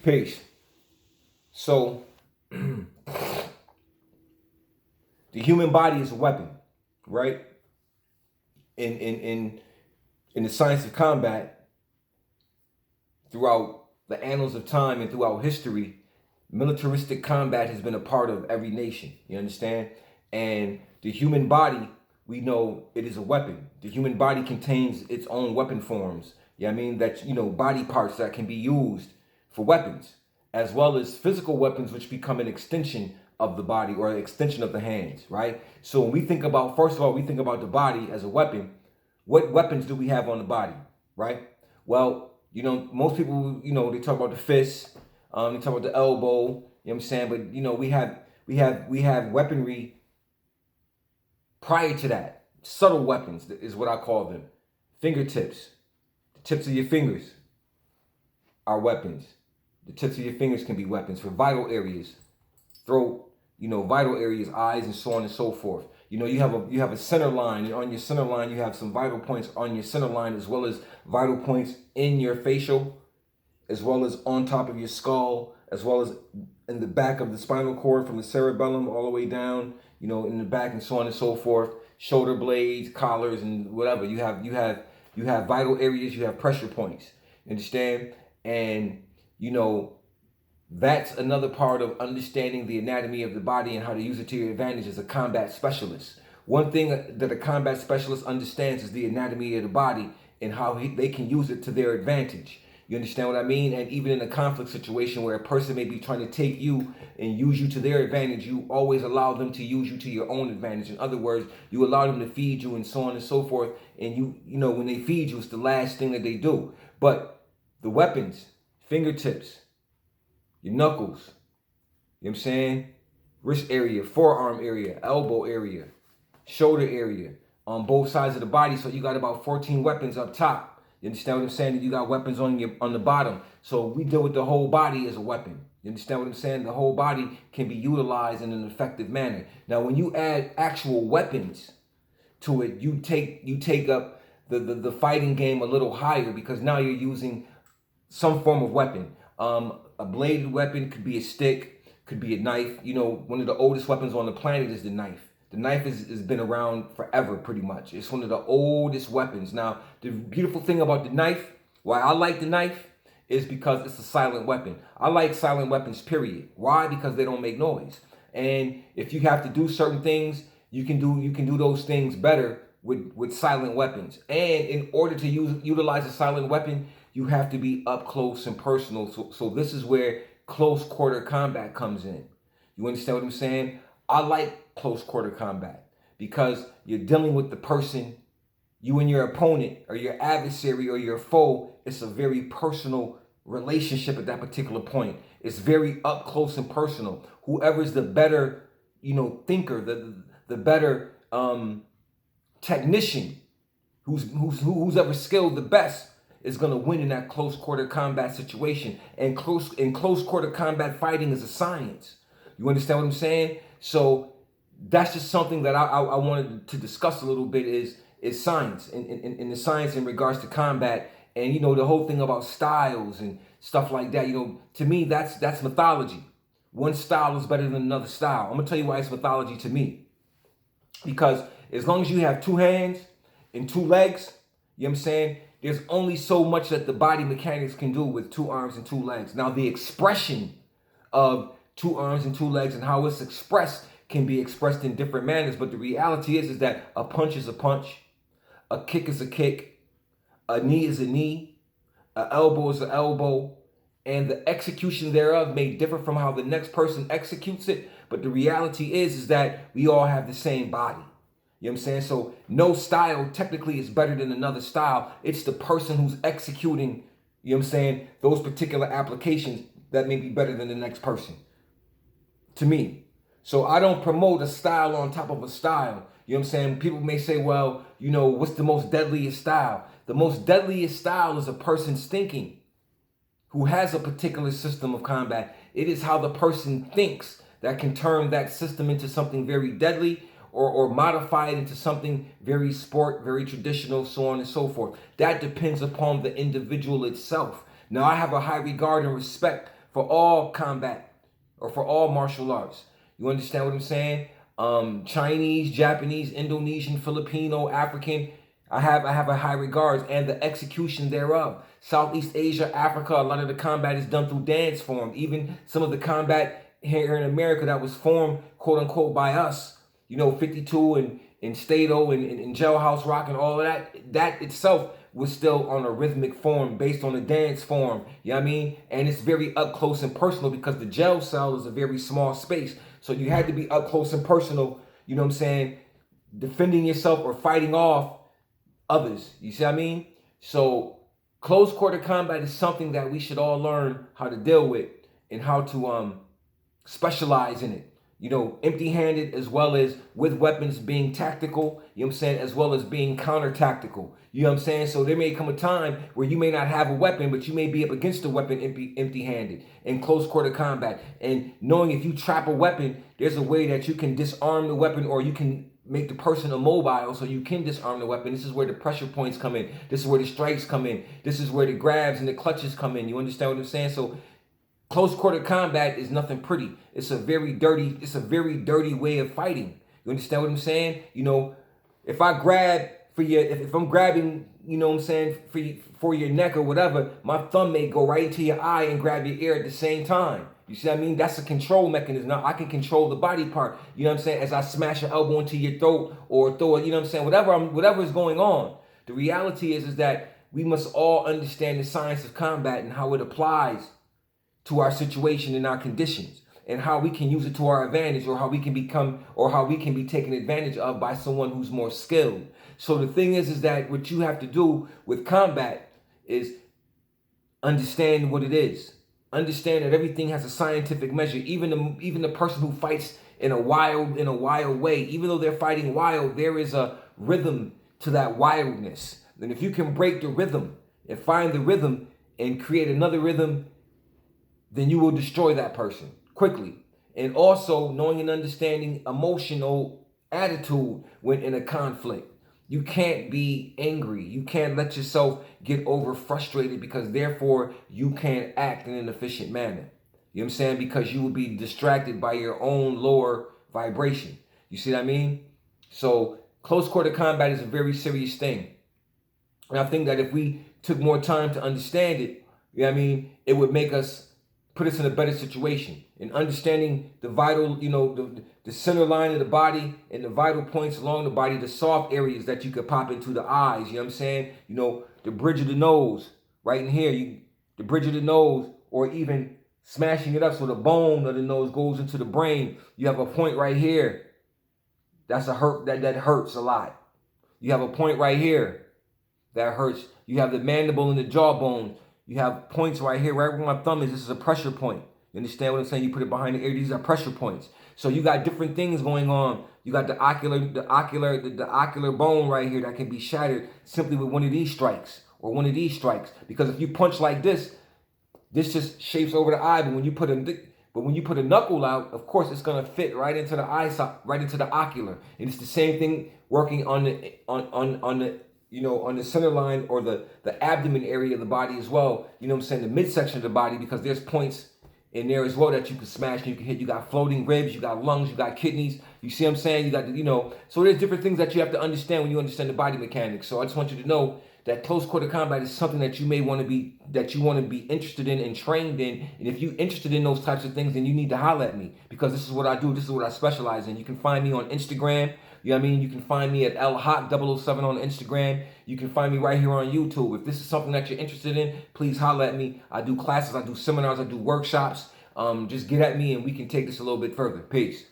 Peace. So, the human body is a weapon, right? In the science of combat, throughout the annals of time and throughout history, militaristic combat has been a part of every nation. You understand? And the human body, we know it is a weapon. The human body contains its own weapon forms. Yeah, I mean that body parts that can be used for weapons, as well as physical weapons, which become an extension of the body or an extension of the hands, right? So when we think about, first of all, we think about the body as a weapon. What weapons do we have on the body, right? Well, most people, they talk about the fist, they talk about the elbow, you know what I'm saying? But we have weaponry prior to that. Subtle weapons is what I call them. Fingertips, the tips of your fingers are weapons. The tips of your fingers can be weapons for vital areas, throat, vital areas, eyes, and so on and so forth. You have a center line, and on your center line you have some vital points on your center line, as well as vital points in your facial, as well as on top of your skull, as well as in the back of the spinal cord from the cerebellum all the way down, in the back, and so on and so forth. Shoulder blades, collars, and whatever. You have vital areas, you have pressure points. You understand? And that's another part of understanding the anatomy of the body and how to use it to your advantage as a combat specialist. One thing that a combat specialist understands is the anatomy of the body and how they can use it to their advantage. You understand what I mean? And even in a conflict situation where a person may be trying to take you and use you to their advantage, you always allow them to use you to your own advantage. In other words, you allow them to feed you and so on and so forth. And when they feed you, it's the last thing that they do. But the weapons, fingertips, your knuckles, you know what I'm saying? Wrist area, forearm area, elbow area, shoulder area, on both sides of the body. So you got about 14 weapons up top. You understand what I'm saying? You got weapons on the bottom. So we deal with the whole body as a weapon. You understand what I'm saying? The whole body can be utilized in an effective manner. Now, when you add actual weapons to it, you take up the fighting game a little higher, because now you're using some form of weapon. A bladed weapon could be a stick, could be a knife. One of the oldest weapons on the planet is the knife. The knife has been around forever, pretty much. It's one of the oldest weapons. Now, the beautiful thing about the knife, why I like the knife, is because it's a silent weapon. I like silent weapons, period. Why? Because they don't make noise. And if you have to do certain things, you can do those things better with silent weapons. And in order to utilize a silent weapon, you have to be up close and personal. So this is where close quarter combat comes in. You understand what I'm saying? I like close quarter combat because you're dealing with the person, you and your opponent or your adversary or your foe. It's a very personal relationship at that particular point. It's very up close and personal. Whoever's the better, thinker, the better technician, who's ever skilled the best, is going to win in that close quarter combat situation. And close quarter combat fighting is a science. You understand what I'm saying? So that's just something that I wanted to discuss a little bit is science in the science in regards to combat. And the whole thing about styles and stuff like that, to me that's mythology. One style is better than another style. I'm gonna tell you why it's mythology to me. Because as long as you have two hands and two legs, you know what I'm saying, there's only so much that the body mechanics can do with two arms and two legs. Now, the expression of two arms and two legs and how it's expressed can be expressed in different manners. But the reality is that a punch is a punch, a kick is a kick, a knee is a knee, an elbow is an elbow, and the execution thereof may differ from how the next person executes it. But the reality is that we all have the same body. You know what I'm saying? So no style technically is better than another style. It's the person who's executing, you know what I'm saying, those particular applications that may be better than the next person, to me. So I don't promote a style on top of a style. You know what I'm saying? People may say, well, what's the most deadliest style? The most deadliest style is a person's thinking who has a particular system of combat. It is how the person thinks that can turn that system into something very deadly, or modify it into something very sport, very traditional, so on and so forth. That depends upon the individual itself. Now, I have a high regard and respect for all combat or for all martial arts. You understand what I'm saying? Chinese, Japanese, Indonesian, Filipino, African. I have a high regards and the execution thereof. Southeast Asia, Africa, a lot of the combat is done through dance form. Even some of the combat here in America that was formed, quote unquote, by us. 52 and Stato and Jailhouse Rock and all of that. That itself was still on a rhythmic form based on a dance form. You know what I mean? And it's very up close and personal because the jail cell is a very small space. So you had to be up close and personal, you know what I'm saying, defending yourself or fighting off others. You see what I mean? So close quarter combat is something that we should all learn how to deal with and how to specialize in it. Empty-handed as well as with weapons being tactical, you know what I'm saying, as well as being counter-tactical. You know what I'm saying? So there may come a time where you may not have a weapon, but you may be up against the weapon empty-handed in close quarter combat. And knowing if you trap a weapon, there's a way that you can disarm the weapon or you can make the person immobile so you can disarm the weapon. This is where the pressure points come in. This is where the strikes come in. This is where the grabs and the clutches come in. You understand what I'm saying? So close quarter combat is nothing pretty. It's a very dirty way of fighting. You understand what I'm saying? If I grab for your, if I'm grabbing, you know what I'm saying, for your neck or whatever, my thumb may go right into your eye and grab your ear at the same time. You see what I mean? That's a control mechanism. Now I can control the body part. You know what I'm saying? As I smash an elbow into your throat or throw it, you know what I'm saying? Whatever is going on. The reality is that we must all understand the science of combat and how it applies to our situation and our conditions and how we can use it to our advantage or how we can be taken advantage of by someone who's more skilled. So the thing is that what you have to do with combat is understand what it is. Understand that everything has a scientific measure. Even the person who fights in a wild way, even though they're fighting wild, there is a rhythm to that wildness. And if you can break the rhythm and find the rhythm and create another rhythm, then you will destroy that person quickly. And also knowing and understanding emotional attitude when in a conflict. You can't be angry. You can't let yourself get over frustrated because therefore you can't act in an efficient manner. You know what I'm saying? Because you will be distracted by your own lower vibration. You see what I mean? So close quarter combat is a very serious thing. And I think that if we took more time to understand it, you know what I mean, it would make us put us in a better situation in understanding the vital, the center line of the body and the vital points along the body, the soft areas that you could pop into the eyes. You know what I'm saying? The bridge of the nose right in here, the bridge of the nose, or even smashing it up so the bone of the nose goes into the brain. You have a point right here. That's a hurt that hurts a lot. You have a point right here that hurts. You have the mandible and the jawbone. You have points right here, right where my thumb is. This is a pressure point. You understand what I'm saying? You put it behind the ear. These are pressure points. So you got different things going on. You got the ocular bone right here that can be shattered simply with one of these strikes or one of these strikes. Because if you punch like this just shapes over the eye. But when you put a knuckle out, of course it's gonna fit right into the eye, right into the ocular. And it's the same thing working on the center line or the abdomen area of the body as well. You know what I'm saying? The midsection of the body, because there's points in there as well that you can smash and you can hit. You got floating ribs, you got lungs, you got kidneys. You see what I'm saying? You got so there's different things that you have to understand when you understand the body mechanics. So I just want you to know that close quarter combat is something that you want to be interested in and trained in. And if you're interested in those types of things, then you need to holler at me, because this is what I do. This is what I specialize in. You can find me on Instagram. You know what I mean? You can find me at LHOT007 on Instagram. You can find me right here on YouTube. If this is something that you're interested in, please holler at me. I do classes, I do seminars, I do workshops. Just get at me and we can take this a little bit further. Peace.